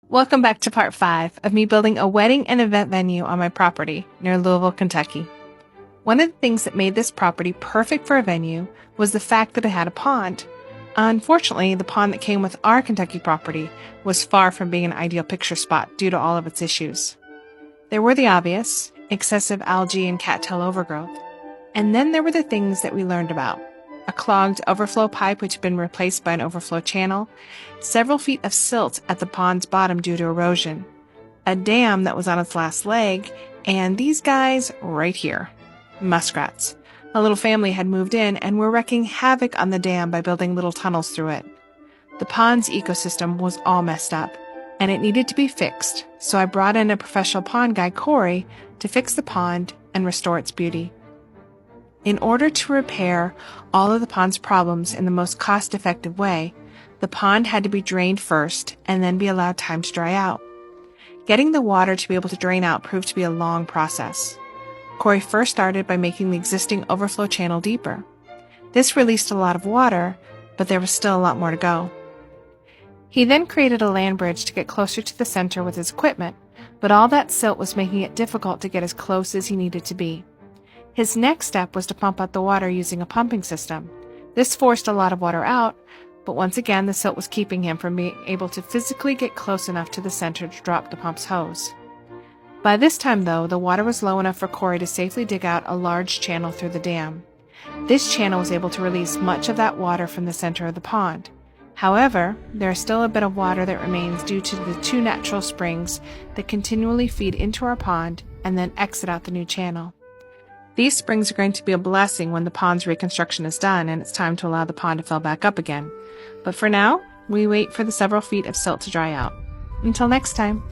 Welcome back to part 5 of me building a wedding and event venue on my property near Louisville, Kentucky. One of the things that made this property perfect for a venue was the fact that it had a pond. Unfortunately, the pond that came with our Kentucky property was far from being an ideal picture spot due to all of its issues. There were the obvious, excessive algae and cattail overgrowth. And then there were the things that we learned about. A clogged overflow pipe which had been replaced by an overflow channel, several feet of silt at the pond's bottom due to erosion, a dam that was on its last leg, and these guys right here, muskrats. A little family had moved in and were wreaking havoc on the dam by building little tunnels through it. The pond's ecosystem was all messed up, and it needed to be fixed, so I brought in a professional pond guy, Corey, to fix the pond and restore its beauty. In order to repair all of the pond's problems in the most cost-effective way, the pond had to be drained first and then be allowed time to dry out. Getting the water to be able to drain out proved to be a long process. Corey first started by making the existing overflow channel deeper. This released a lot of water, but there was still a lot more to go. He then created a land bridge to get closer to the center with his equipment, but all that silt was making it difficult to get as close as he needed to be. His next step was to pump out the water using a pumping system. This forced a lot of water out, but once again the silt was keeping him from being able to physically get close enough to the center to drop the pump's hose. By this time, though, the water was low enough for Corey to safely dig out a large channel through the dam. This channel was able to release much of that water from the center of the pond. However, there is still a bit of water that remains due to the 2 natural springs that continually feed into our pond and then exit out the new channel. These springs are going to be a blessing when the pond's reconstruction is done and it's time to allow the pond to fill back up again. But for now, we wait for the several feet of silt to dry out. Until next time.